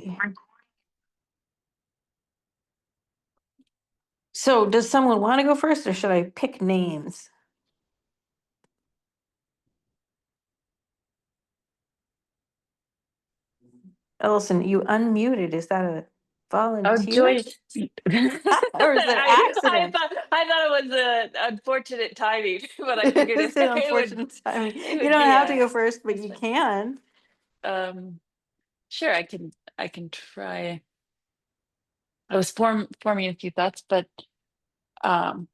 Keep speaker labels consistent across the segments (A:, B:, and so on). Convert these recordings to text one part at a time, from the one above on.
A: Okay. So does someone want to go first, or should I pick names? Ellison, you unmuted. Is that a
B: Oh,
A: volunteer?
B: Joyce.
A: Or is it accident?
B: I thought it was a unfortunate timing, but I figured
A: It's
B: it,
A: an
B: it would
A: unfortunate timing.
B: it
A: You
B: would
A: don't
B: be
A: have to
B: a
A: go first, but you can.
B: sure I can try. I was forming a few thoughts, but um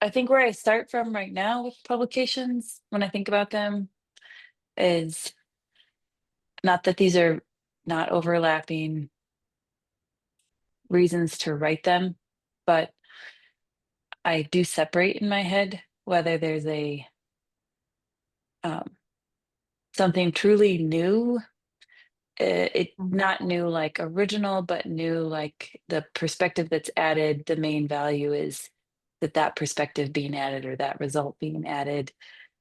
B: I think where I start from right now with publications when I think about them is not that these are not overlapping reasons to write them, but I do separate in my head whether there's a um, something truly new. It not new like original, but new like the perspective that's added. The main value is that that perspective being added or that result being added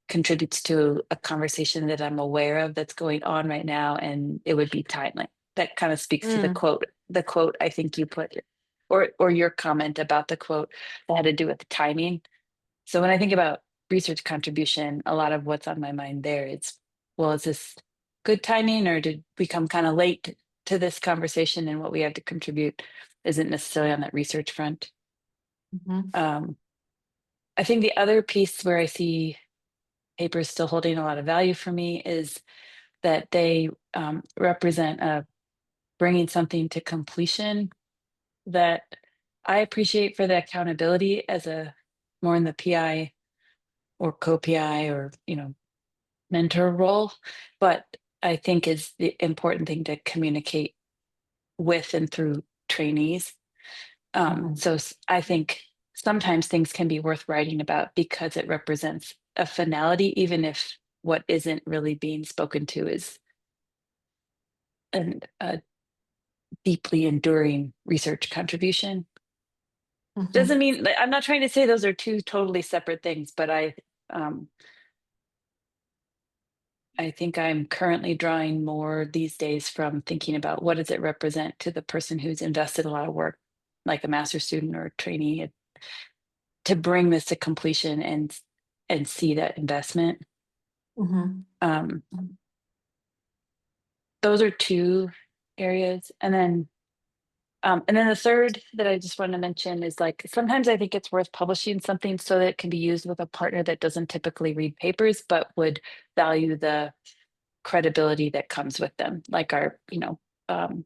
B: contributes to a conversation that I'm aware of that's going on right now, and it would be timely. That kind of speaks to
A: Mm,
B: the quote I think you put, or your comment about the quote that had to do with the timing. So when I think about research contribution, a lot of what's on my mind there is, well, is this good timing or did we come kind of late to this conversation and what we have to contribute isn't necessarily on that research front.
A: mhm,
B: Um, I think the other piece where I see papers still holding a lot of value for me is that they represent bringing something to completion that I appreciate for the accountability as a more in the PI or co-PI or mentor role, but I think is the important thing to communicate with and through trainees.
A: mhm.
B: I think sometimes things can be worth writing about because it represents a finality, even if what isn't really being spoken to is a deeply enduring research contribution.
A: Mhm.
B: Doesn't mean I'm not trying to say those are two totally separate things, but um, I think I'm currently drawing more these days from thinking about what does it represent to the person who's invested a lot of work, like a master's student or a trainee, to bring this to completion and see that investment.
A: Mhm.
B: Um, those are two areas, and then the third that I just want to mention is like sometimes I think it's worth publishing something so that it can be used with a partner that doesn't typically read papers but would value the credibility that comes with them, like um,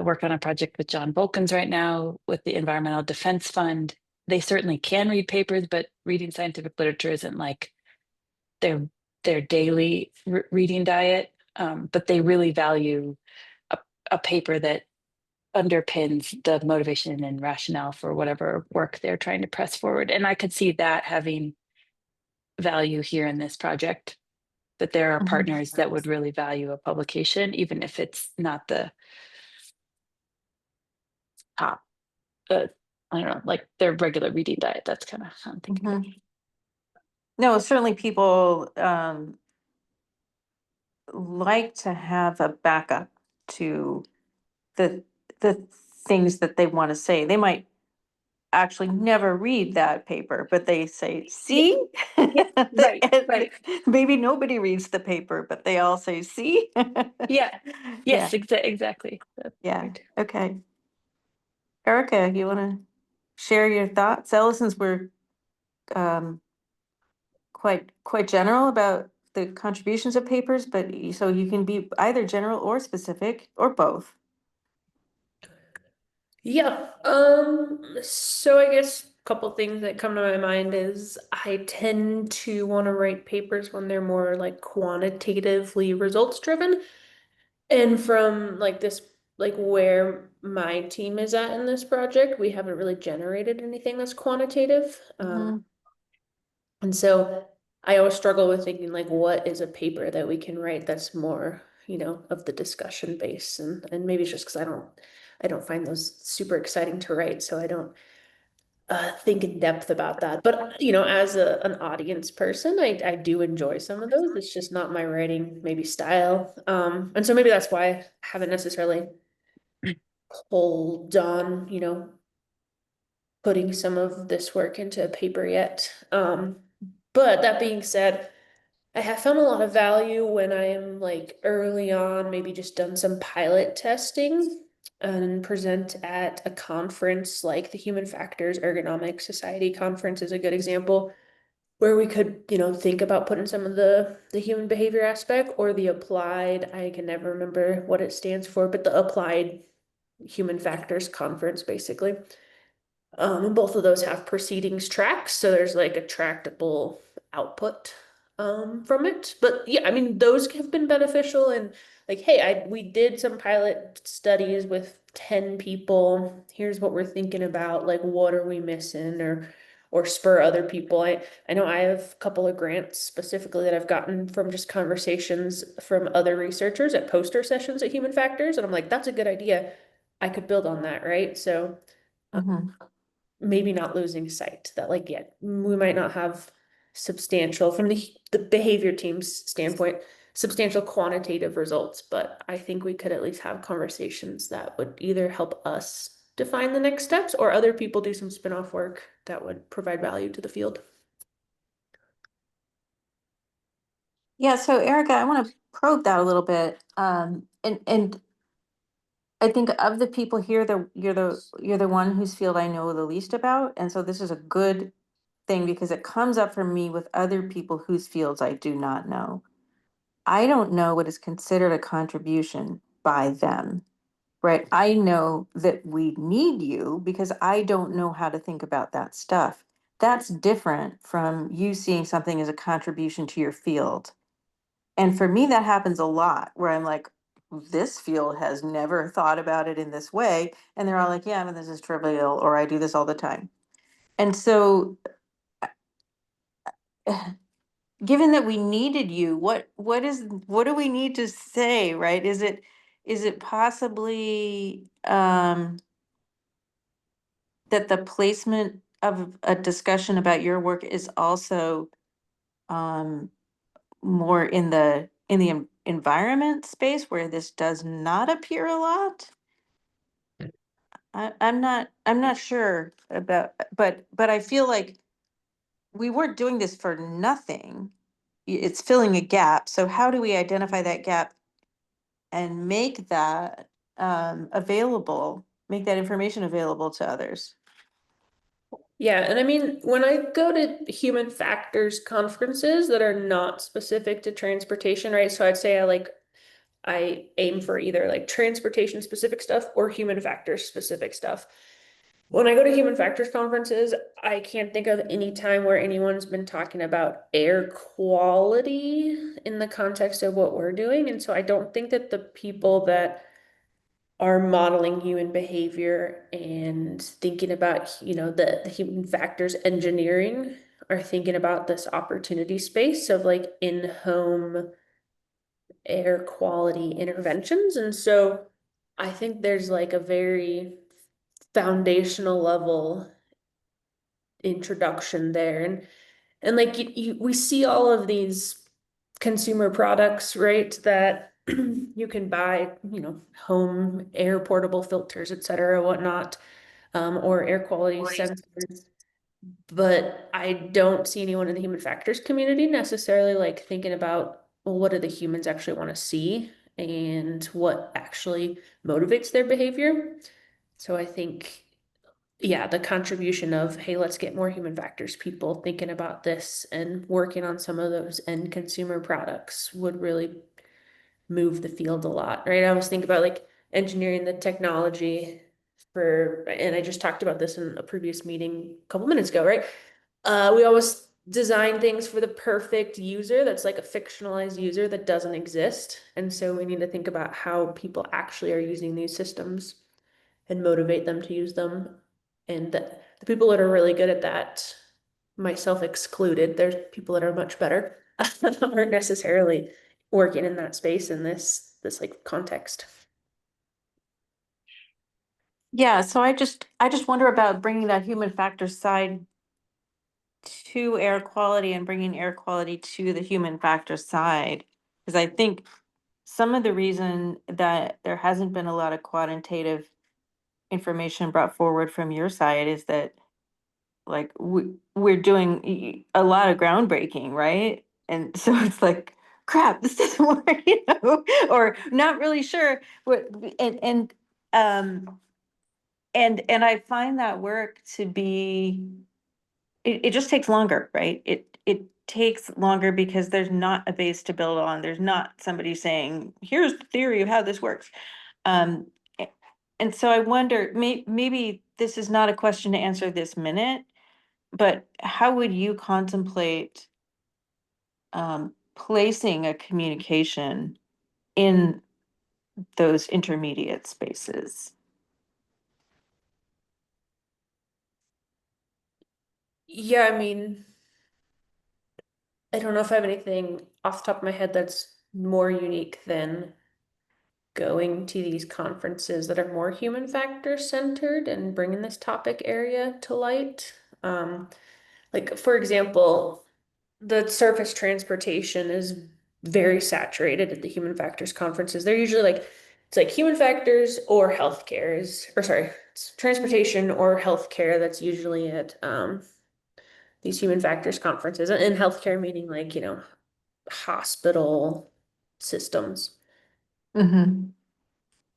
B: work on a project with John Volkins right now with the Environmental Defense Fund. They certainly can read papers, but reading scientific literature isn't like their daily reading diet. But they really value a, a paper that underpins the motivation and rationale for whatever work they're trying to press forward. And I could see that having value here in this project, that there are
A: Mhm.
B: partners that would really value a publication, even if it's not the top, uh, I don't know, like their regular reading diet. That's kind of how I'm thinking about it.
A: Mhm. No, certainly people like to have a backup to the the things that they want to say. They might actually never read that paper, but they say,
B: Yeah,
A: "See?"
B: yeah, right,
A: And
B: right.
A: maybe nobody reads the paper, but they all say, "See?"
B: Yeah,
A: Yeah,
B: yes, exactly. That's
A: yeah.
B: right.
A: Okay. Erica, you want to share your thoughts? Ellison's were um, quite general about the contributions of papers, but so you can be either general or specific or both.
C: Yeah. So I guess a couple things that come to my mind is I tend to want to write papers when they're more like quantitatively results driven. And from like this, like where my team is at in this project, we haven't really generated anything that's quantitative.
A: Mhm.
C: And so I always struggle with thinking like what is a paper that we can write that's more, of the discussion base, and maybe it's just because I don't find those super exciting to write, so I don't think in depth about that. But you know, as an audience person, I do enjoy some of those. It's just not my writing maybe style. And so maybe that's why I haven't necessarily pulled on, you know, putting some of this work into a paper yet. But that being said, I have found a lot of value when I am like early on, maybe just done some pilot testing and present at a conference like the Human Factors Ergonomic Society conference is a good example where we could, you know, think about putting some of the human behavior aspect or the applied, I can never remember what it stands for, but the applied human factors conference basically. And both of those have proceedings tracks, so there's like a tractable output from it. But yeah, I mean, those have been beneficial and like, hey, we did some pilot studies with 10 people. Here's what we're thinking about, like what are we missing or spur other people. I know I have a couple of grants specifically that I've gotten from just conversations from other researchers at poster sessions at Human Factors, and I'm like, that's a good idea. I could build on that, right? So
A: Mhm.
C: maybe not losing sight that like, yeah, we might not have substantial from the behavior team's standpoint, substantial quantitative results, but I think we could at least have conversations that would either help us define the next steps or other people do some spin-off work that would provide value to the field.
A: Yeah, so Erica, I want to probe that a little bit. And I think of the people here, you're the one whose field I know the least about, and so this is a good thing because it comes up for me with other people whose fields I do not know. I don't know what is considered a contribution by them, right? I know that we need you because I don't know how to think about that stuff. That's different from you seeing something as a contribution to your field. And for me, that happens a lot where I'm like, this field has never thought about it in this way. And they're all like, yeah, I mean, this is trivial, or I do this all the time. And so, given that we needed you, what do we need to say, right? Is it possibly that the placement of a discussion about your work is also um more in the environment space where this does not appear a lot? I'm not sure about, but I feel like we weren't doing this for nothing. It's filling a gap. So how do we identify that gap and make that available, make that information available to others?
C: Yeah, and I mean, when I go to human factors conferences that are not specific to transportation, right? So I'd say I aim for either like transportation specific stuff or human factors specific stuff. When I go to human factors conferences, I can't think of any time where anyone's been talking about air quality in the context of what we're doing. And so I don't think that the people that are modeling human behavior and thinking about, you know, the human factors engineering are thinking about this opportunity space of like in-home air quality interventions. And so I think there's like a very foundational level introduction there. And like we see all of these consumer products, right, that you can buy, you know, home air portable filters, et cetera, whatnot, or air quality sensors. But I don't see anyone in the human factors community necessarily like thinking about, well, what do the humans actually want to see and what actually motivates their behavior. So I think, yeah, the contribution of, hey, let's get more human factors people thinking about this and working on some of those end consumer products would really move the field a lot, right? I always think about like engineering the technology for, and I just talked about this in a previous meeting a couple minutes ago, right? We always design things for the perfect user that's like a fictionalized user that doesn't exist. And so we need to think about how people actually are using these systems and motivate them to use them. And the people that are really good at that, myself excluded, there's people that are much better, aren't necessarily working in that space in this like context.
A: Yeah, so I just wonder about bringing that human factor side to air quality and bringing air quality to the human factor side. Because I think some of the reason that there hasn't been a lot of quantitative information brought forward from your side is that like we're doing a lot of groundbreaking, right? And so it's like, crap, this doesn't work, or not really sure what, and um and I find that work to be, it just takes longer, right? It takes longer because there's not a base to build on. There's not somebody saying, here's the theory of how this works. Um, a- and so I wonder, maybe this is not a question to answer this minute, but how would you contemplate placing a communication in those intermediate spaces?
C: Yeah, I mean, I don't know if I have anything off the top of my head that's more unique than going to these conferences that are more human factor centered and bringing this topic area to light. Like for example, the surface transportation is very saturated at the human factors conferences. They're usually like it's like human factors or healthcare is, or sorry, it's transportation or healthcare that's usually at these human factors conferences. And healthcare meaning like, hospital systems.
A: Mm-hmm. Mm-hmm.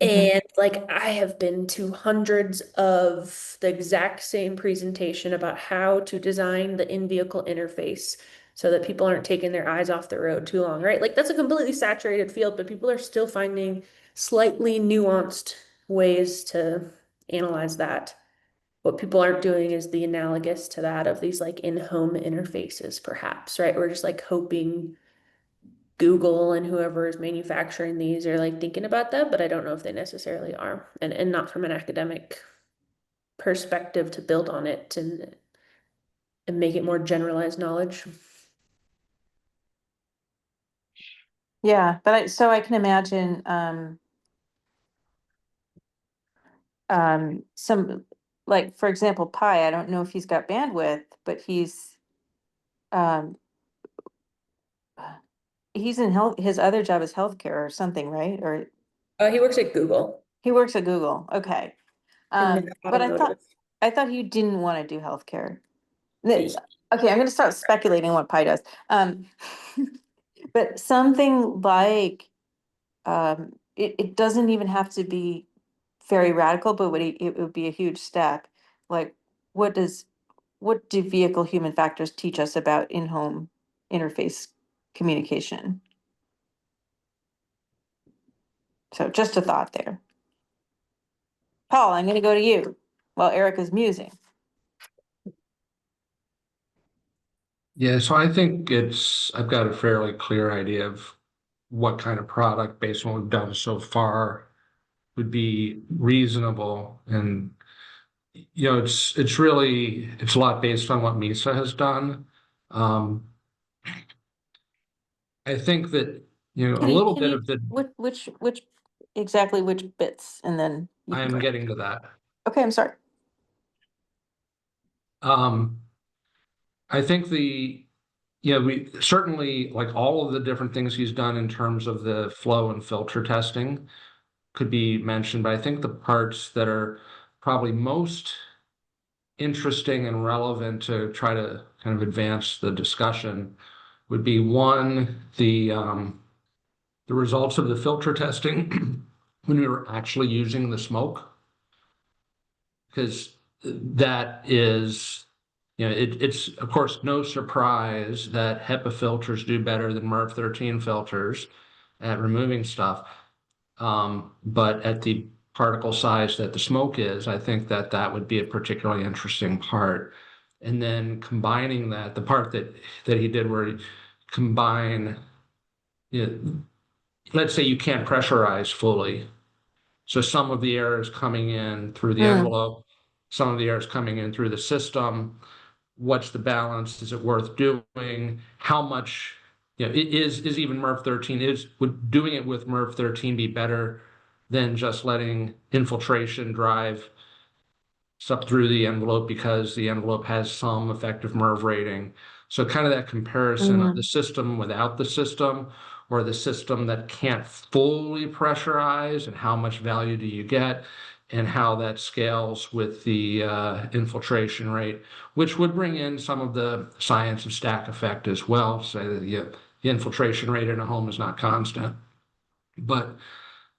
C: And like I have been to hundreds of the exact same presentation about how to design the in-vehicle interface so that people aren't taking their eyes off the road too long, right? Like that's a completely saturated field, but people are still finding slightly nuanced ways to analyze that. What people aren't doing is the analogous to that of these like in-home interfaces, perhaps, right? We're just like hoping Google and whoever is manufacturing these are like thinking about that, but I don't know if they necessarily are. And not from an academic perspective to build on it and make it more generalized knowledge.
A: Yeah, but so I can imagine some, like for example, Pi, I don't know if he's got bandwidth, but um he's in health, his other job is healthcare or something, right? Or
C: He works at Google
A: he works at Google. Okay.
C: in the
A: But
C: automotive.
A: I thought you didn't want to do healthcare.
C: He-
A: Okay, I'm gonna start speculating what Pi does. But something like it doesn't even have to be very radical, but it would be a huge step. Like, what does what do vehicle human factors teach us about in-home interface communication? So just a thought there. Paul, I'm gonna go to you while Erica's musing.
D: Yeah, so I think I've got a fairly clear idea of what kind of product based on what we've done so far would be reasonable. And, it's a lot based on what MISA has done. Um, I think that, a little
A: Can
D: bit
A: you,
D: of the,
A: which, exactly which bits, and then you
D: I
A: can
D: am
A: go.
D: getting to that.
A: Okay, I'm sorry.
D: Um, I think we certainly like all of the different things he's done in terms of the flow and filter testing could be mentioned, but I think the parts that are probably most interesting and relevant to try to kind of advance the discussion would be one, the results of the filter testing when we were actually using the smoke, because that is, it's of course no surprise that HEPA filters do better than MERV 13 filters at removing stuff. But at the particle size that the smoke is, I think that that would be a particularly interesting part. And then combining that, the part that he did where he combine, let's say you can't pressurize fully. So some of the air is coming in through the
A: Mm,
D: envelope, some of the air is coming in through the system. What's the balance? Is it worth doing? How much, is even MERV 13, would doing it with MERV 13 be better than just letting infiltration drive stuff through the envelope because the envelope has some effective MERV rating. So kind of that comparison of the system without the system, or the system that can't fully pressurize, and how much value do you get, and how that scales with the infiltration rate, which would bring in some of the science of stack effect as well. Say that the infiltration rate in a home is not constant. But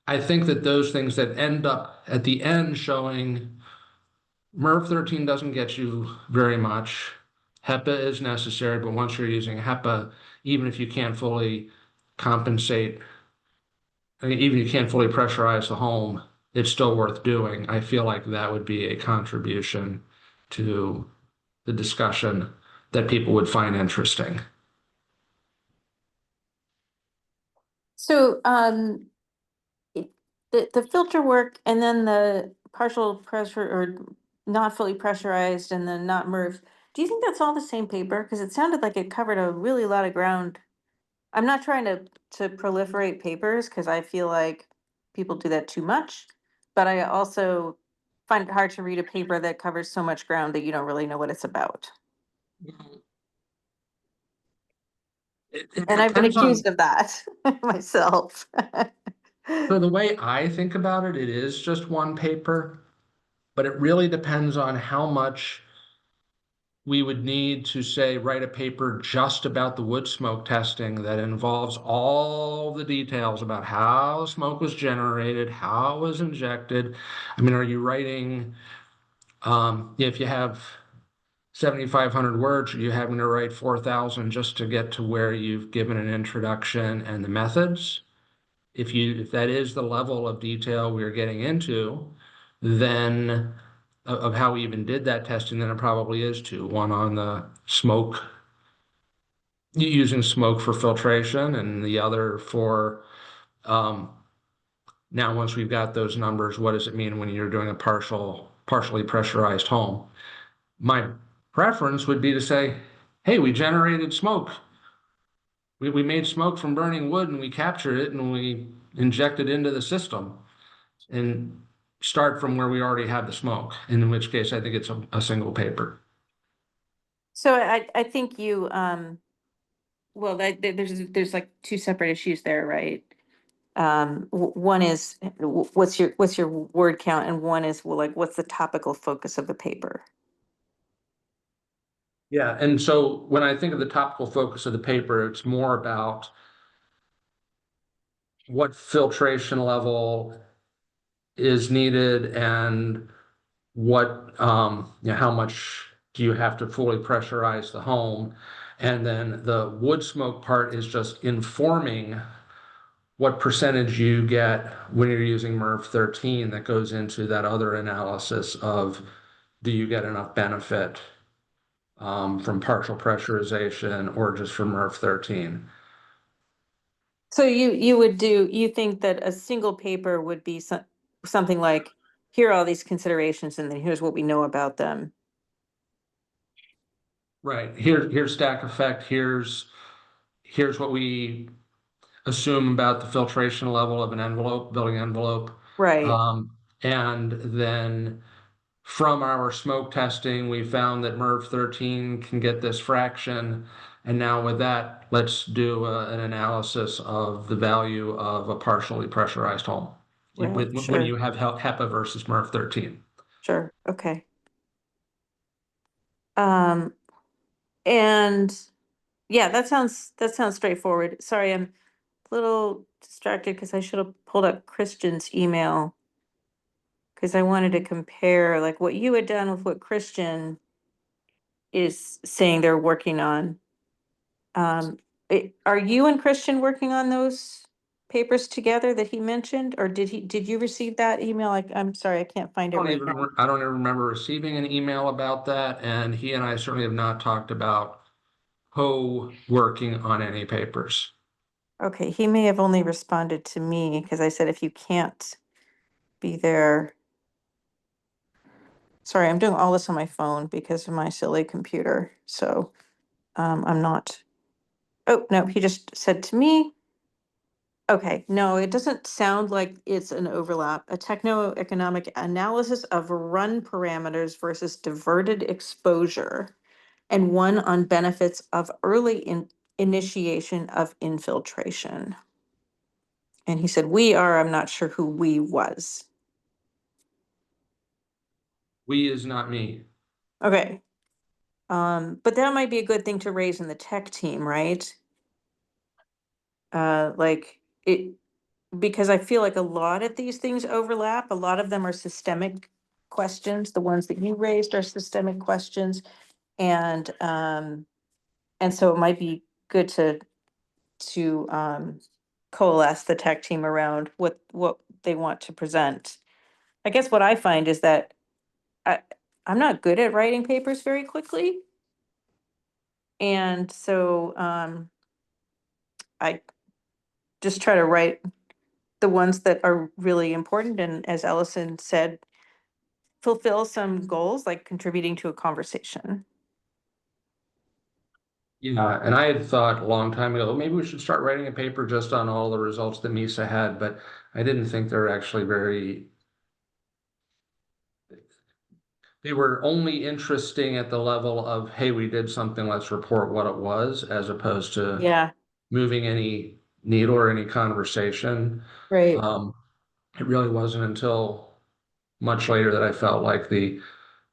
D: I think that those things that end up at the end showing MERV 13 doesn't get you very much. HEPA is necessary, but once you're using HEPA, even if you can't fully compensate, I mean, even if you can't fully pressurize the home, it's still worth doing. I feel like that would be a contribution to the discussion that people would find interesting.
A: So, the filter work and then the partial pressure or not fully pressurized and then not MERV, do you think that's all the same paper? Because it sounded like it covered a really lot of ground. I'm not trying to proliferate papers because I feel like people do that too much, but I also find it hard to read a paper that covers so much ground that you don't really know what it's about. And I've been
D: Depends on.
A: accused of that myself.
D: So the way I think about it, it is just one paper, but it really depends on how much we would need to, say, write a paper just about the wood smoke testing that involves all the details about how smoke was generated, how it was injected. I mean, are you writing, if you have 7,500 words, are you having to write 4,000 just to get to where you've given an introduction and the methods? If that is the level of detail we're getting into, then of how we even did that testing, then it probably is two. One on the smoke, using smoke for filtration, and the other for now, once we've got those numbers, what does it mean when you're doing a partially pressurized home? My preference would be to say, hey, we generated smoke. We made smoke from burning wood and we captured it and we injected into the system, and start from where we already have the smoke, in which case I think it's a single paper.
A: So I think you, well, there's like two separate issues there, right? One is what's your word count, and one is, well, like, what's the topical focus of the paper?
D: Yeah, and so when I think of the topical focus of the paper, it's more about what filtration level is needed and what, how much do you have to fully pressurize the home? And then the wood smoke part is just informing what percentage you get when you're using MERV 13 that goes into that other analysis of, do you get enough benefit from partial pressurization or just from MERV 13?
A: So you think that a single paper would be something like, here are all these considerations and then here's what we know about them.
D: Right. Here's stack effect. Here's what we assume about the filtration level of an envelope, building envelope.
A: Right.
D: And then from our smoke testing, we found that MERV 13 can get this fraction. And now with that, let's do an analysis of the value of a partially pressurized home.
A: Right,
D: When
A: sure.
D: you have HEPA versus MERV 13.
A: Sure, okay. And yeah, that sounds straightforward. Sorry, I'm a little distracted because I should have pulled up Christian's email, because I wanted to compare like what you had done with what Christian is saying they're working on. Are you and Christian working on those papers together that he mentioned, or did you receive that email? I'm sorry, I can't find it right now.
D: I don't even remember receiving an email about that, and he and I certainly have not talked about co-working on any papers.
A: Okay, he may have only responded to me because I said, if you can't be there. Sorry, I'm doing all this on my phone because of my silly computer. So I'm not. Oh, no, he just said to me, Okay, no, it doesn't sound like it's an overlap. A techno-economic analysis of run parameters versus diverted exposure, and one on benefits of initiation of infiltration. And he said, we are, I'm not sure who we was.
D: We is not me.
A: Okay. But that might be a good thing to raise in the tech team, right? Like it, because I feel like a lot of these things overlap. A lot of them are systemic questions. The ones that you raised are systemic questions. And so it might be good to coalesce the tech team around what they want to present. I guess what I find is that I'm not good at writing papers very quickly. And so I just try to write the ones that are really important, and as Ellison said, fulfill some goals like contributing to a conversation.
D: Yeah, and I had thought a long time ago, maybe we should start writing a paper just on all the results that MISA had, but I didn't think they're actually they were only interesting at the level of, hey, we did something, let's report what it was, as opposed to
A: Yeah,
D: moving any needle or any conversation.
A: right.
D: It really wasn't until much later that I felt like the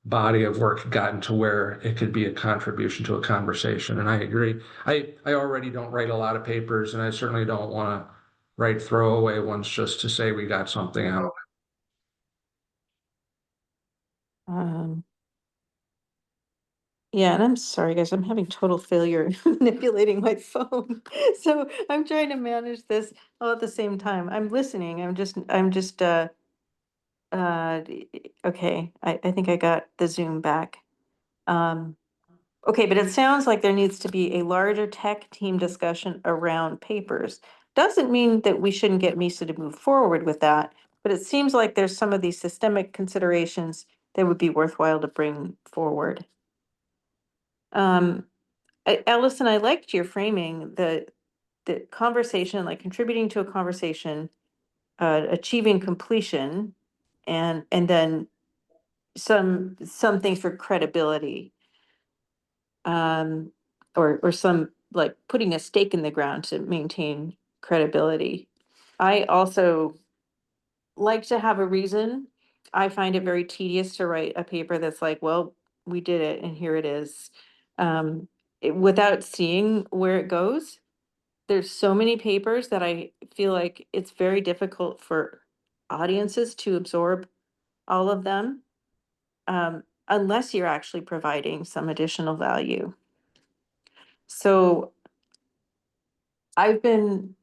D: body of work had gotten to where it could be a contribution to a conversation. And I agree. I already don't write a lot of papers, and I certainly don't want to write throwaway ones just to say we got something out.
A: Um, yeah, and I'm sorry, guys, I'm having total failure manipulating my phone. So I'm trying to manage this all at the same time. I'm listening. Okay, I think I got the Zoom back. Okay, but it sounds like there needs to be a larger tech team discussion around papers. Doesn't mean that we shouldn't get MISA to move forward with that, but it seems like there's some of these systemic considerations that would be worthwhile to bring forward. Ellison, I liked your framing, the conversation, like contributing to a conversation, achieving completion, and then some things for credibility. Or some like putting a stake in the ground to maintain credibility. I also like to have a reason. I find it very tedious to write a paper that's like, well, we did it and here it is. Without seeing where it goes. There's so many papers that I feel like it's very difficult for audiences to absorb all of them. Unless you're actually providing some additional value. So I've been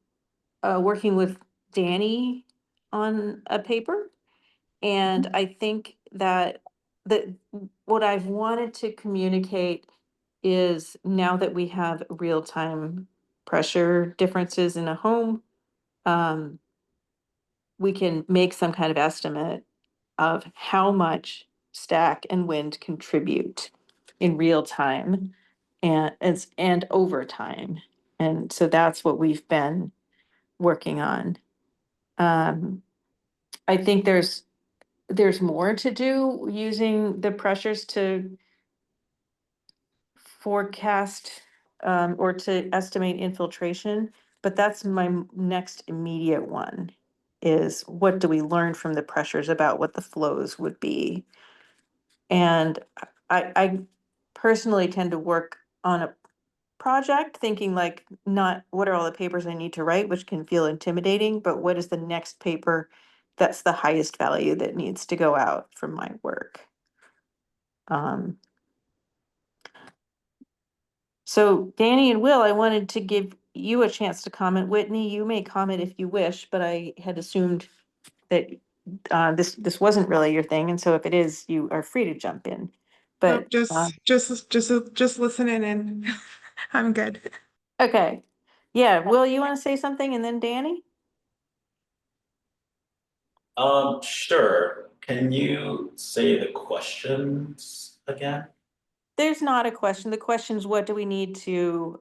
A: working with Danny on a paper, and I think that what I've wanted to communicate is now that we have real-time pressure differences in a home, we can make some kind of estimate of how much stack and wind contribute in real time and over time. And so that's what we've been working on. I think there's more to do using the pressures to forecast or to estimate infiltration, but that's my next immediate one is what do we learn from the pressures about what the flows would be? And I personally tend to work on a project thinking like not what are all the papers I need to write, which can feel intimidating, but what is the next paper that's the highest value that needs to go out from my work. So Danny and Will, I wanted to give you a chance to comment. Whitney, you may comment if you wish, but I had assumed that this wasn't really your thing, and so if it is, you are free to jump in. But
E: just listening and I'm good.
A: okay. Yeah, Will, you want to say something and then Danny?
F: Sure. Can you say the questions again?
A: There's not a question. The question is what do we need to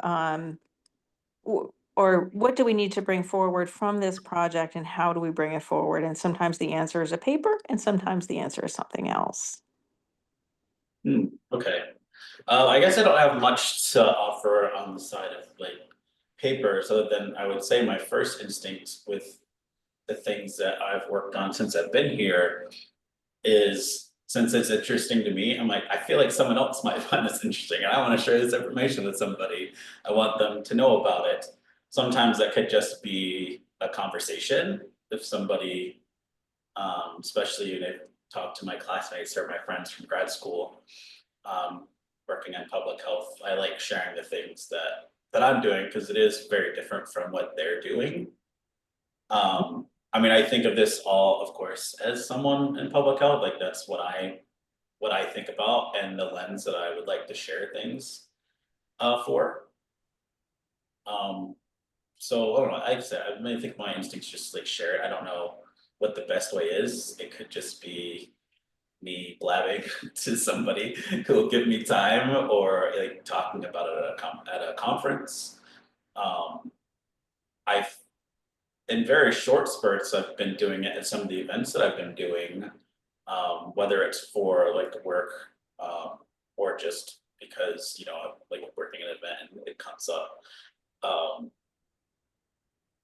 A: or what do we need to bring forward from this project and how do we bring it forward? And sometimes the answer is a paper and sometimes the answer is something else.
F: Okay. I guess I don't have much to offer on the side of like papers, other than I would say my first instinct with the things that I've worked on since I've been here is, since it's interesting to me, I'm like, I feel like someone else might find this interesting and I want to share this information with somebody. I want them to know about it. Sometimes that could just be a conversation if somebody, especially when I talk to my classmates or my friends from grad school, working in public health, I like sharing the things that I'm doing because it is very different from what they're doing. I mean, I think of this all, of course, as someone in public health, like that's what I think about and the lens that I would like to share things for. So I don't know, like I said, I mean, I think my instincts just like share it. I don't know what the best way is. It could just be me blabbing to somebody who will give me time, or like talking about it at a conference. I've in very short spurts, I've been doing it at some of the events that I've been doing, whether it's for like work, or just because, you know, I'm like working an event and it comes up.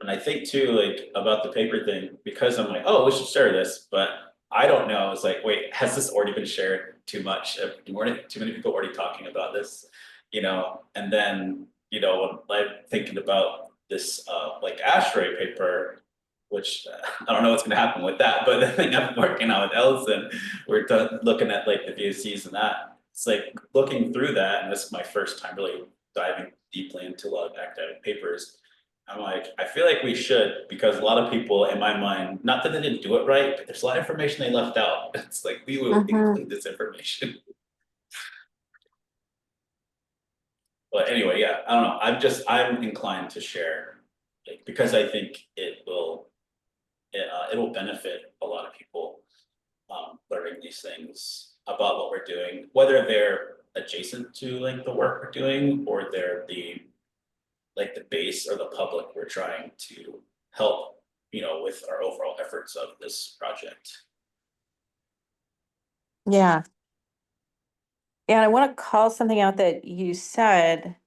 F: And I think too, like about the paper thing, because I'm like, oh, we should share this, but I don't know. It's like, wait, has this already been shared too much? Too many people already talking about this, you know? And then, you know, when I'm thinking about this, like ASHRAE paper, which I don't know what's gonna happen with that, but the thing I'm working on with Ellison, we're looking at like the VOCs and that. It's like looking through that, and this is my first time really diving deeply into a lot of academic papers. I'm like, I feel like we should, because a lot of people in my mind, not that they didn't do it right, but there's a lot of information they left out. It's like, we will include this information. But anyway, yeah, I don't know. I'm inclined to share, like, because I think it will benefit a lot of people, learning these things about what we're doing, whether they're adjacent to like the work we're doing, or they're the base or the public we're trying to help, you know, with our overall efforts of this project.
A: Yeah. And I want to call something out that you said,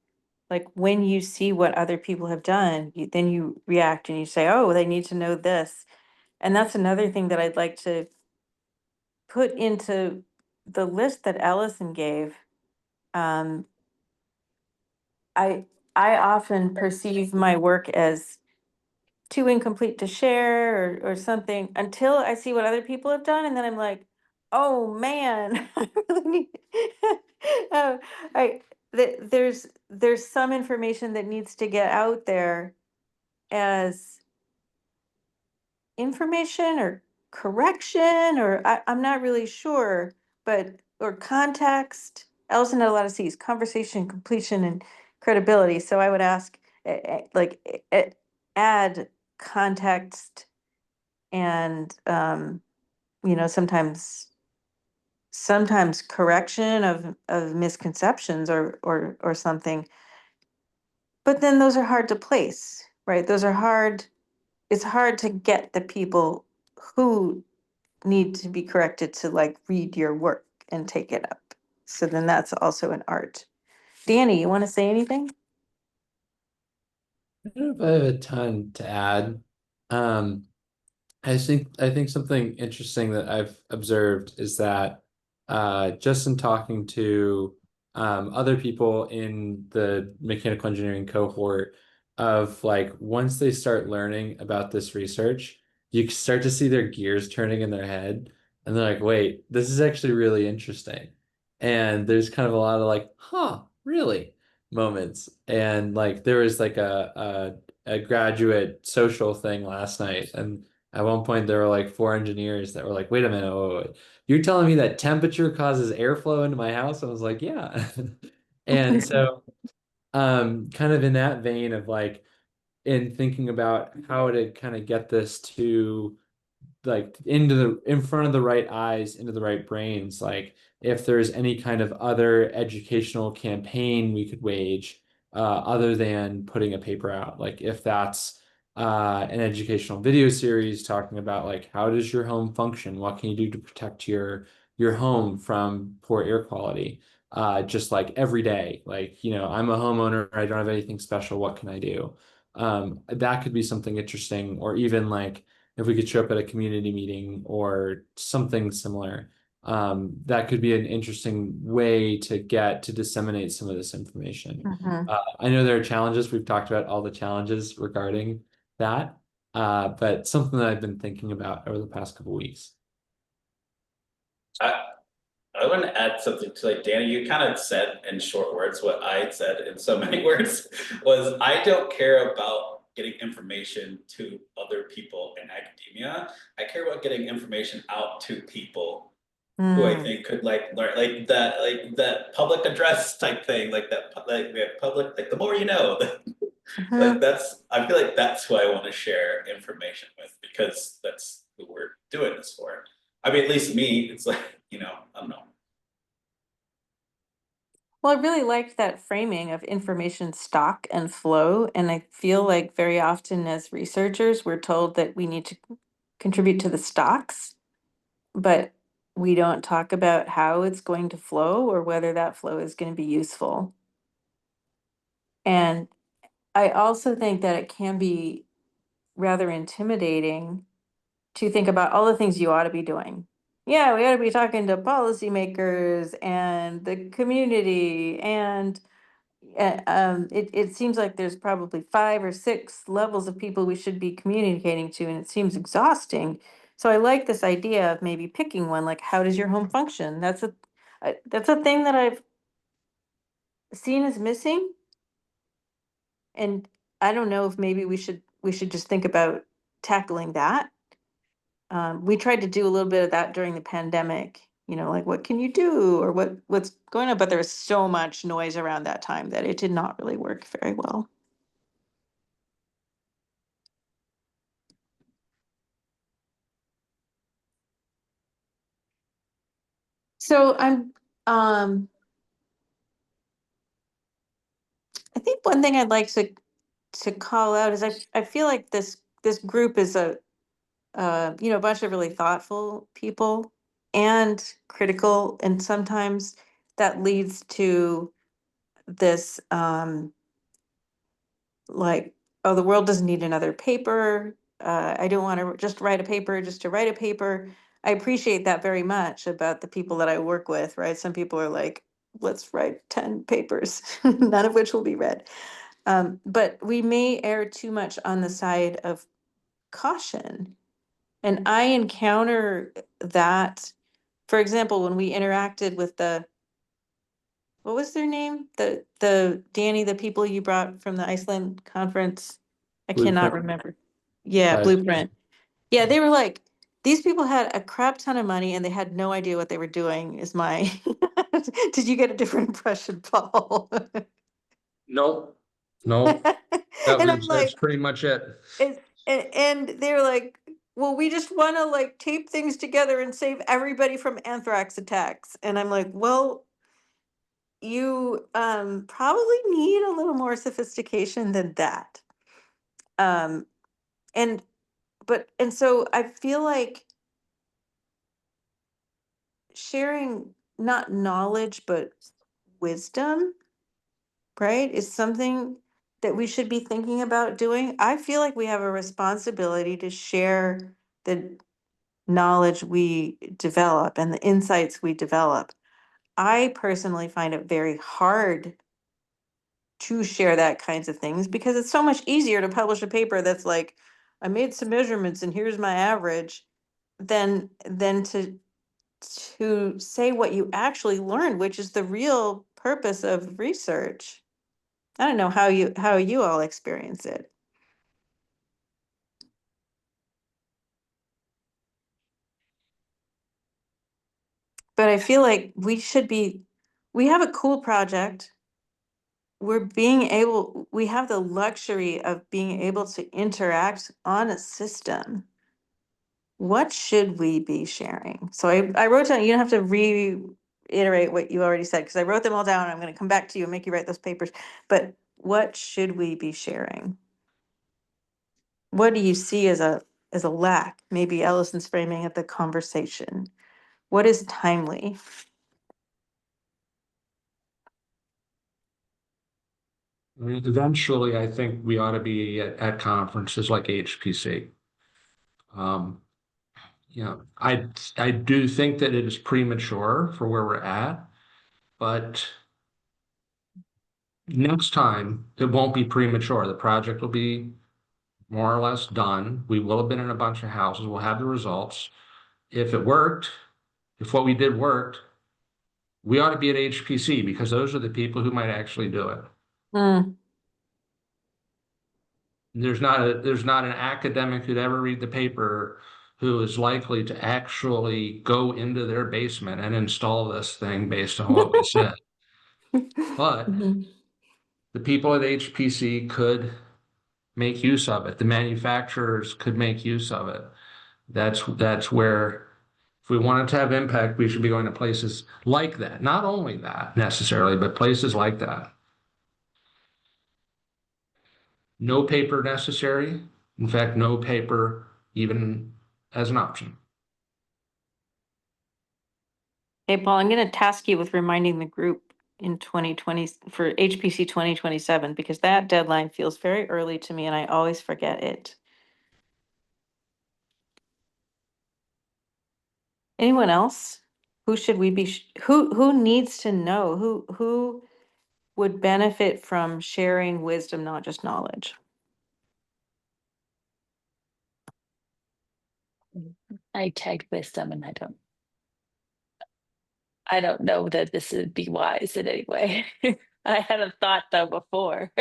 A: like when you see what other people have done, then you react and you say, oh, they need to know this. And that's another thing that I'd like to put into the list that Ellison gave. Um, I I often perceive my work as too incomplete to share or something until I see what other people have done, and then I'm like, oh man, I really need. uh, there's some information that needs to get out there as information or correction, or I'm not really sure, but or context. Ellison had a lot of C's: conversation, completion, and credibility. So I would ask, add context and you know, sometimes correction of misconceptions or something. But then those are hard to place, right? Those are hard. It's hard to get the people who need to be corrected to like read your work and take it up. So then that's also an art. Danny, you want to say anything?
G: I don't know if I have a ton to add. Um, I think something interesting that I've observed is that just in talking to other people in the mechanical engineering cohort, of like once they start learning about this research, you start to see their gears turning in their head, and they're like, wait, this is actually really interesting. And there's kind of a lot of like, huh, really moments. And like there was like a graduate social thing last night, and at one point, there were like 4 engineers that were like, wait a minute, wait. You're telling me that temperature causes airflow into my house? I was like, yeah. And so, kind of in that vein of like, in thinking about how to kind of get this to like in front of the right eyes, into the right brains, like if there's any kind of other educational campaign we could wage, other than putting a paper out. Like if that's an educational video series talking about like how does your home function? What can you do to protect your home from poor air quality? Just like every day, like, you know, I'm a homeowner, I don't have anything special, what can I do? That could be something interesting, or even like if we could show up at a community meeting or something similar. That could be an interesting way to get to disseminate some of this information.
A: Mhm.
G: I know there are challenges. We've talked about all the challenges regarding that, but something that I've been thinking about over the past couple weeks.
F: I want to add something to like Danny, you kind of said in short words what I said in so many words was I don't care about getting information to other people in academia. I care about getting information out to people who I
A: Mm.
F: think could like learn like that public address type thing, like that like we have public like the more you know.
A: Mhm.
F: Like that's I feel like that's who I want to share information with because that's who we're doing this for. I mean, at least me, it's like, you know, I don't know.
A: Well, I really liked that framing of information stock and flow. And I feel like very often as researchers, we're told that we need to contribute to the stocks, but we don't talk about how it's going to flow or whether that flow is going to be useful. And I also think that it can be rather intimidating to think about all the things you ought to be doing. Yeah, we ought to be talking to policymakers and the community and it seems like there's probably 5 or 6 levels of people we should be communicating to, and it seems exhausting. So I like this idea of maybe picking one, like how does your home function? That's a thing that I've seen as missing, and I don't know if maybe we should just think about tackling that. We tried to do a little bit of that during the pandemic. You know, like what can you do or what's going on? But there was so much noise around that time that it did not really work very well. So I think one thing I'd like to call out is I feel like this group is a bunch of really thoughtful people and critical, and sometimes that leads to this like, oh, the world doesn't need another paper. I don't want to just write a paper just to write a paper. I appreciate that very much about the people that I work with, right? Some people are like, let's write 10 papers, none of which will be read. But we may err too much on the side of caution. And I encounter that, for example, when we interacted with what was their name? The Danny, the people you brought from the Iceland conference. I cannot
G: Blueprint.
A: remember. Yeah, Blueprint. Yeah, they were like, these people had a crap ton of money and they had no idea what they were doing, is my did you get a different impression, Paul?
D: Nope, nope,
A: And I'm
D: that's
A: like,
D: pretty much it.
A: and they're like, well, we just want to like tape things together and save everybody from anthrax attacks. And I'm like, well, you probably need a little more sophistication than that. Um, and and so I feel like sharing not knowledge but wisdom, right, is something that we should be thinking about doing. I feel like we have a responsibility to share the knowledge we develop and the insights we develop. I personally find it very hard to share that kinds of things because it's so much easier to publish a paper that's like, I made some measurements and here's my average, than to say what you actually learned, which is the real purpose of research. I don't know how you all experience it. But I feel like we have a cool project. We have the luxury of being able to interact on a system. What should we be sharing? So I wrote down, you don't have to reiterate what you already said, because I wrote them all down. I'm going to come back to you and make you write those papers. But what should we be sharing? What do you see as a lack? Maybe Allison's framing of the conversation. What is timely?
D: I mean, eventually, I think we ought to be at conferences like HPC. You know, I do think that it is premature for where we're at, but next time it won't be premature. The project will be more or less done. We will have been in a bunch of houses. We'll have the results. If it worked, if what we did worked, we ought to be at HPC because those are the people who might actually do it.
A: Mm,
D: There's not an academic who'd ever read the paper who is likely to actually go into their basement and install this thing based on what we said. But
A: mhm.
D: the people at HPC could make use of it. The manufacturers could make use of it. That's where if we wanted to have impact, we should be going to places like that. Not only that necessarily, but places like that. No paper necessary. In fact, no paper even as an option.
A: Hey, Paul, I'm gonna task you with reminding the group in 2020 for HPC 2027, because that deadline feels very early to me and I always forget it. Anyone else? Who should we be, who needs to know? Who would benefit from sharing wisdom, not just knowledge?
B: I tagged wisdom and I don't know that this would be wise in any way. I had a thought though before.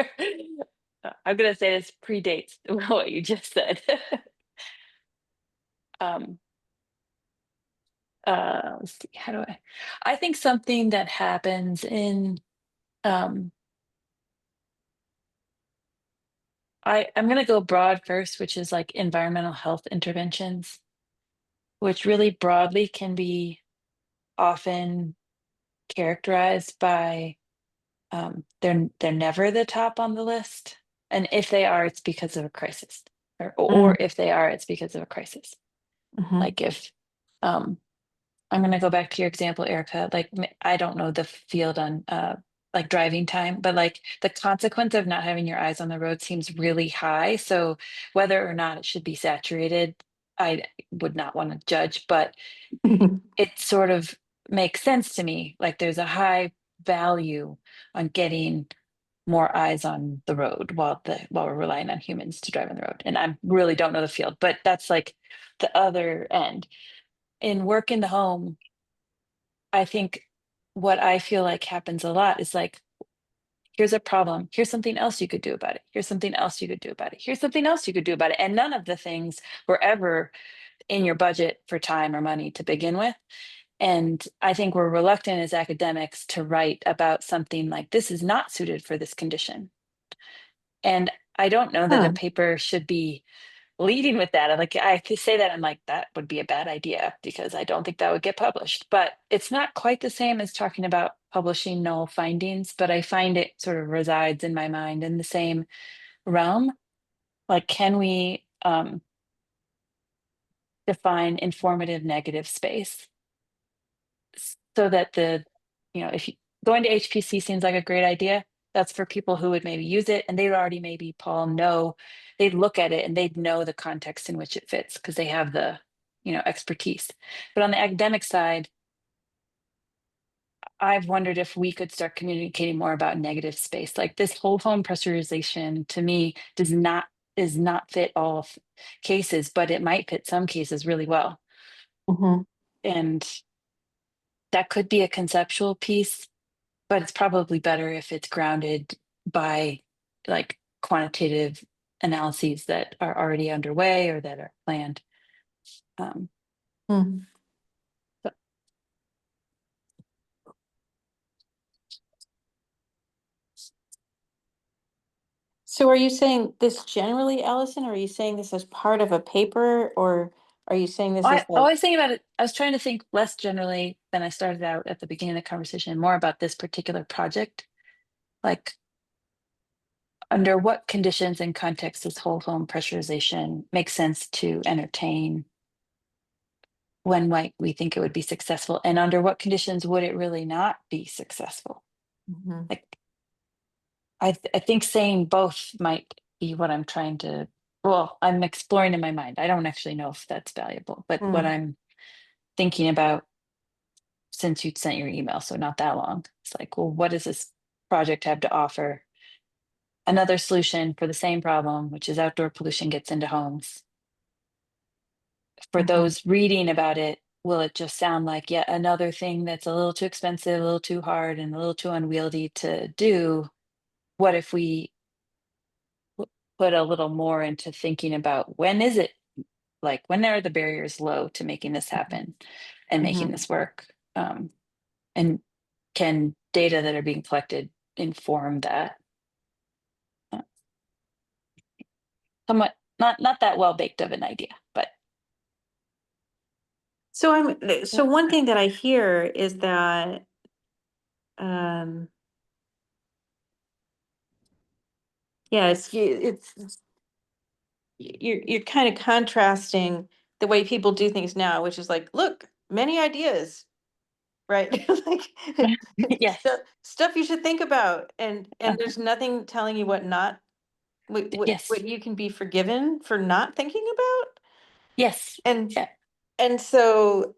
B: I'm gonna say this predates what you just said. um let's see, how do I think something that happens in um I'm gonna go broad first, which is like environmental health interventions, which really broadly can be often characterized by they're never the top on the list, and if they are, it's because of a crisis, or if they are, it's because of a crisis.
A: Mhm.
B: Like if I'm going to go back to your example, Erica. Like I don't know the field on like driving time, but like the consequence of not having your eyes on the road seems really high. So whether or not it should be saturated, I would not want to judge, but it sort of makes sense to me. Like there's a high value on getting more eyes on the road while we're relying on humans to drive on the road. And I really don't know the field, but that's like the other end. In work in the home, I think what I feel like happens a lot is like, here's a problem. Here's something else you could do about it. Here's something else you could do about it. Here's something else you could do about it. And none of the things were ever in your budget for time or money to begin with. And I think we're reluctant as academics to write about something like this is not suited for this condition. And I don't know that a
A: Huh.
B: paper should be leading with that. Like I could say that I'm like, that would be a bad idea because I don't think that would get published. But it's not quite the same as talking about publishing null findings, but I find it sort of resides in my mind in the same realm. Like, can we define informative negative space so that if going to HPC seems like a great idea, that's for people who would maybe use it and they'd already maybe, Paul, know, they'd look at it and they'd know the context in which it fits because they have the, expertise. But on the academic side, I've wondered if we could start communicating more about negative space. Like this whole home pressurization to me does not fit all cases, but it might fit some cases really well.
A: Mhm.
B: And that could be a conceptual piece, but it's probably better if it's grounded by like quantitative analyses that are already underway or that are planned.
A: Hmm.
B: So
A: So are you saying this generally, Allison, or are you saying this as part of a paper, or are you saying this
B: I
A: is like,
B: always think about it. I was trying to think less generally than I started out at the beginning of the conversation, more about this particular project. Like, under what conditions and contexts does whole home pressurization make sense to entertain? When might we think it would be successful, and under what conditions would it really not be successful?
A: Mhm.
B: Like, I think saying both might be what I'm trying to, well, I'm exploring in my mind. I don't actually know if that's valuable, but what
A: Mm.
B: I'm thinking about since you'd sent your email, so not that long, it's like, well, what does this project have to offer? Another solution for the same problem, which is outdoor pollution gets into homes. For
A: Mhm.
B: those reading about it, will it just sound like yet another thing that's a little too expensive, a little too hard, and a little too unwieldy to do? What if we put a little more into thinking about when is it, like, when are the barriers low to making this happen and making
A: Mhm.
B: this work? And can data that are being collected inform that? Uh, Somewhat not that well baked of an idea, but
A: So one thing that I hear is that um yeah, you're kind of contrasting the way people do things now, which is like, look, many ideas, right? Like
B: yes,
A: stuff you should think about, and
B: uh,
A: there's nothing telling you what not
B: yes,
A: what you can be forgiven for not thinking about.
B: yes,
A: And
B: yeah,
A: so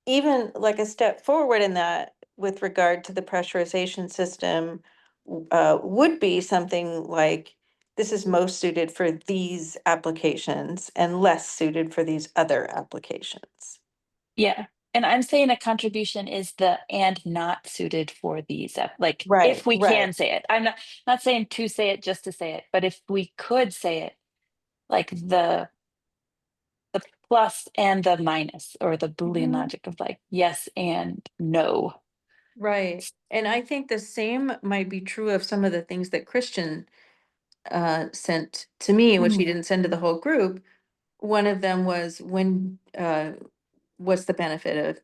A: even like a step forward in that with regard to the pressurization system would be something like, this is most suited for these applications and less suited for these other applications.
B: yeah. And I'm saying a contribution is the and not suited for these, like, if
A: Right,
B: we can
A: right.
B: say it. I'm not saying to say it just to say it, but if we could say it, like the plus and the minus, or the Boolean
A: Mhm.
B: logic of like yes and no.
A: Right. And I think the same might be true of some of the things that Christian sent to me, which he
B: Mm,
A: didn't send to the whole group. One of them was, when what's the benefit of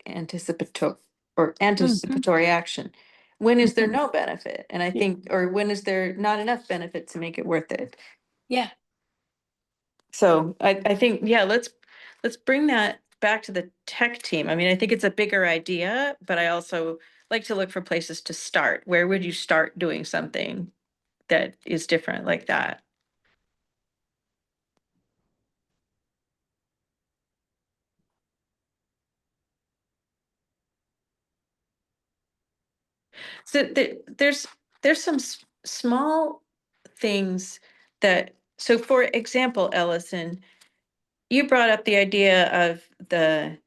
B: mhm,
A: anticipatory action? When is there
B: mhm.
A: no benefit? And I
B: Yeah,
A: think, or when is there not enough benefit to make it worth it?
B: yeah,
A: So I think, yeah, let's bring that back to the tech team. I mean, I think it's a bigger idea, but I also like to look for places to start. Where would you start doing something that is different like that? So there's some small things that, so for example, Ellison, you brought up the idea of the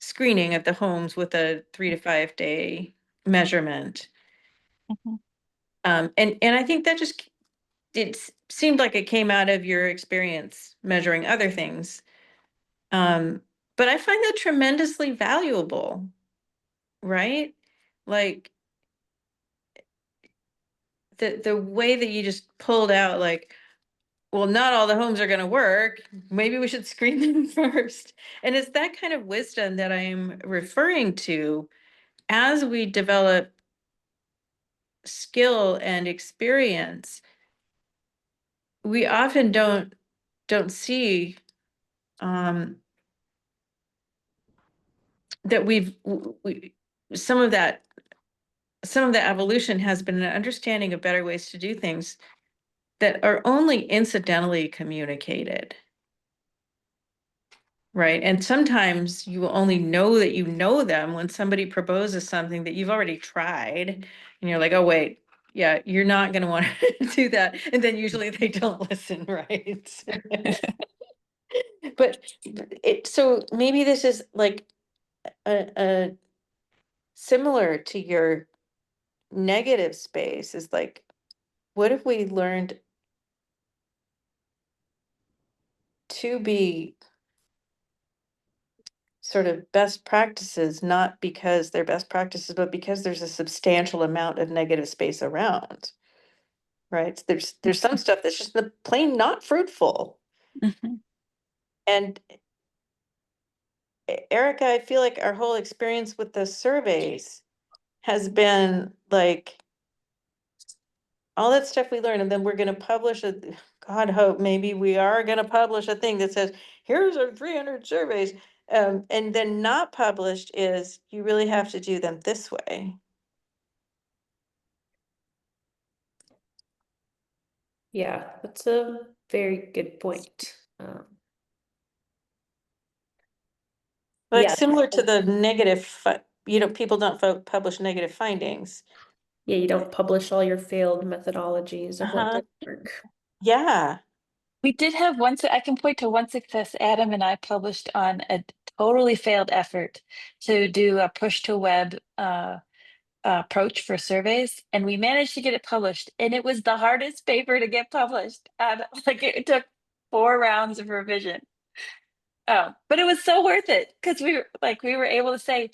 A: screening of the homes with a 3 to 5 day measurement.
B: mhm.
A: And I think that just, seemed like it came out of your experience measuring other things. Um, but I find that tremendously valuable, right? Like the way that you just pulled out, like, well, not all the homes are going to work. Maybe we should screen them first. And it's that kind of wisdom that I'm referring to as we develop skill and experience. We often don't see um, that we some of the evolution has been an understanding of better ways to do things that are only incidentally communicated. Right. And sometimes you will only know that you know them when somebody proposes something that you've already tried. And you're like, oh, wait, yeah, you're not going to want to do that. And then usually they don't listen. Right. But so maybe this is like a similar to your negative space, is like, what if we learned to be sort of best practices, not because they're best practices, but because there's a substantial amount of negative space around, right? There's some stuff that's just the plain not fruitful.
B: Mhm.
A: And Erica, I feel like our whole experience with the surveys has been like, all that stuff we learn, and then we're gonna publish a, God hope, maybe we are gonna publish a thing that says, here's our 300 surveys. And then not published is, you really have to do them this way.
C: Yeah, that's a very good point.
A: Like
C: Yeah.
A: similar to the negative, people don't publish negative findings.
C: Yeah, you don't publish all your failed methodologies of what
A: Uh-huh.
C: didn't work.
A: Yeah.
B: We did have one, I can point to one success Adam and I published on a totally failed effort to do a push to web approach for surveys, and we managed to get it published, and it was the hardest paper to get published, and like it took 4 rounds of revision. But it was so worth it because we were able to say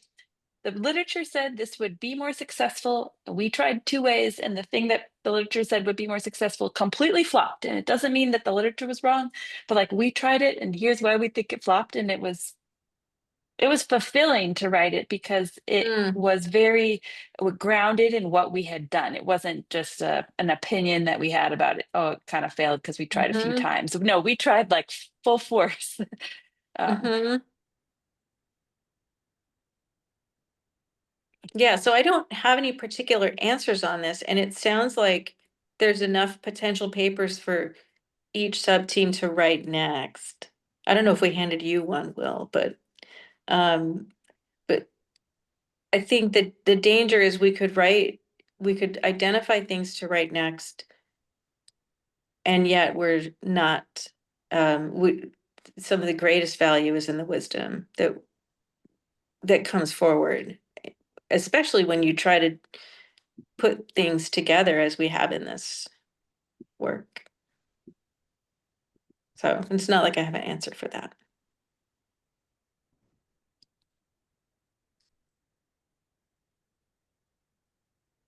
B: the literature said this would be more successful. We tried 2 ways, and the thing that the literature said would be more successful completely flopped. And it doesn't mean that the literature was wrong, but like we tried it, and here's why we think it flopped. And it was fulfilling to write it because it was very grounded in what we had done. It wasn't just an opinion that we had about it. Oh, it kind of failed because we tried a few times. No, we tried like full force.
A: Yeah, so I don't have any particular answers on this, and it sounds like there's enough potential papers for each sub-team to write next. I don't know if we handed you one, Will, but I think that the danger is we could identify things to write next, and yet we're not, some of the greatest value is in the wisdom that comes forward, especially when you try to put things together as we have in this work. So it's not like I have an answer for that.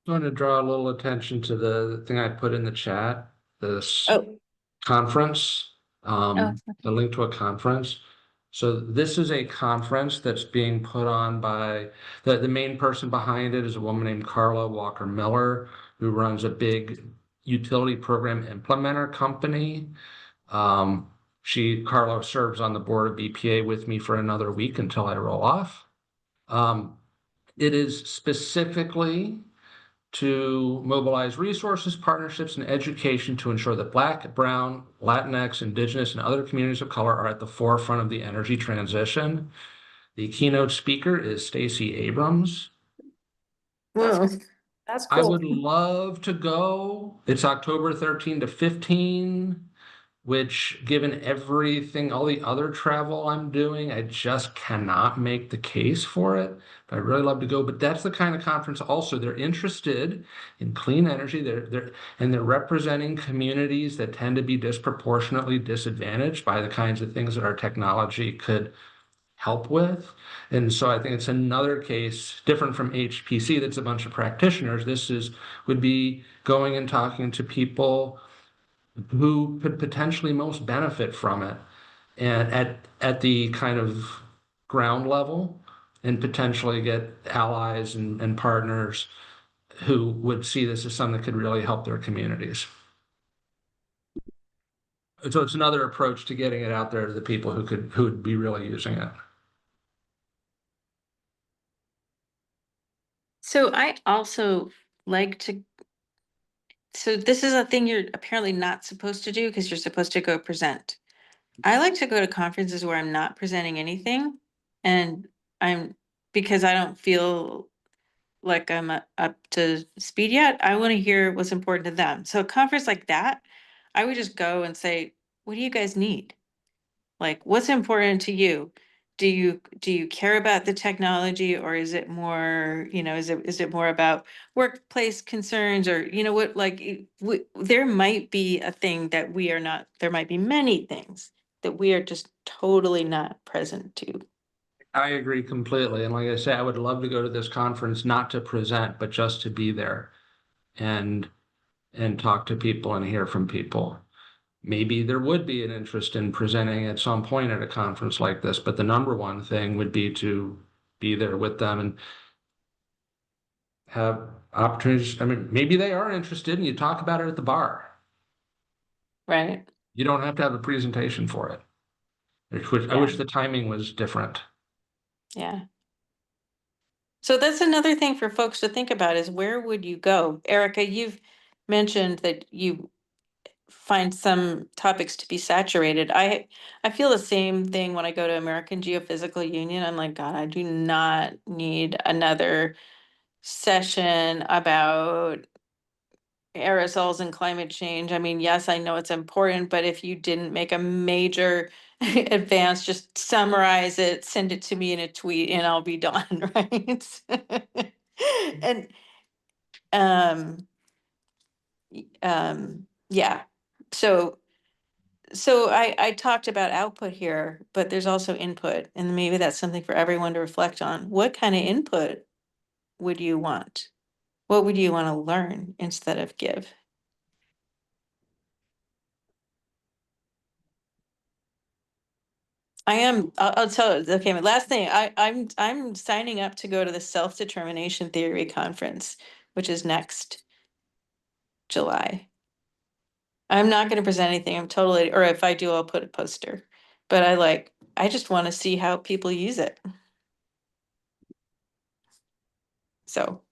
D: I want to draw a little attention to the thing I put in the chat, this
A: Oh,
D: conference,
B: Oh.
D: the link to a conference. So this is a conference that's being put on by the main person behind it is a woman named Carla Walker Miller, who runs a big utility program implementer company. Carla serves on the board of BPA with me for another week until I roll off. It is specifically to mobilize resources, partnerships, and education to ensure that Black, Brown, Latinx, Indigenous, and other communities of color are at the forefront of the energy transition. The keynote speaker is Stacey Abrams.
A: well,
C: That's
D: I
C: cool.
D: would love to go. It's October 13 to 15, which given everything, all the other travel I'm doing, I just cannot make the case for it. But I'd really love to go. But that's the kind of conference also. They're interested in clean energy. They're representing communities that tend to be disproportionately disadvantaged by the kinds of things that our technology could help with. And so I think it's another case different from HPC. That's a bunch of practitioners. Would be going and talking to people who could potentially most benefit from it, and at the kind of ground level, and potentially get allies and partners who would see this as something that could really help their communities. So it's another approach to getting it out there to the people who would be really using it.
A: so I also like to, so this is a thing you're apparently not supposed to do because you're supposed to go present. I like to go to conferences where I'm not presenting anything, and because I don't feel like I'm up to speed yet. I want to hear what's important to them. So a conference like that, I would just go and say, what do you guys need? Like, what's important to you? Do you care about the technology, or is it more, is it more about workplace concerns, or what, like there might be a thing that we are not, there might be many things that we are just totally not present to.
D: I agree completely. And like I say, I would love to go to this conference, not to present, but just to be there and talk to people and hear from people. Maybe there would be an interest in presenting at some point at a conference like this, but the number one thing would be to be there with them. And have opportunities. I mean, maybe they are interested and you talk about it at the bar.
A: Right.
D: You don't have to have a presentation for it. I wish the timing was different.
A: Yeah. So that's another thing for folks to think about is where would you go? Erica, you've mentioned that you find some topics to be saturated. I feel the same thing when I go to American Geophysical Union. I'm like, God, I do not need another session about aerosols and climate change. I mean, yes, I know it's important, but if you didn't make a major advance, just summarize it, send it to me in a tweet, and I'll be done, right? And yeah. So I talked about output here, but there's also input, and maybe that's something for everyone to reflect on. What kind of input would you want? What would you want to learn instead of give? I'll tell you, okay, my last thing, I'm signing up to go to the Self-Determination Theory Conference, which is next July. I'm not gonna present anything, I'm totally, or if I do, I'll put a poster. But I just want to see how people use it. So.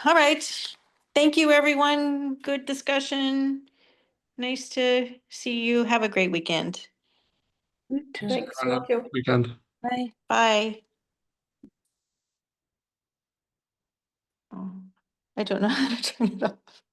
A: All right, thank you, everyone. Good discussion. Nice to see you. Have a great weekend.
C: Thanks,
D: On a
C: Matthew.
D: Weekend.
B: Bye.
A: Bye. Oh, I don't know how to turn it off.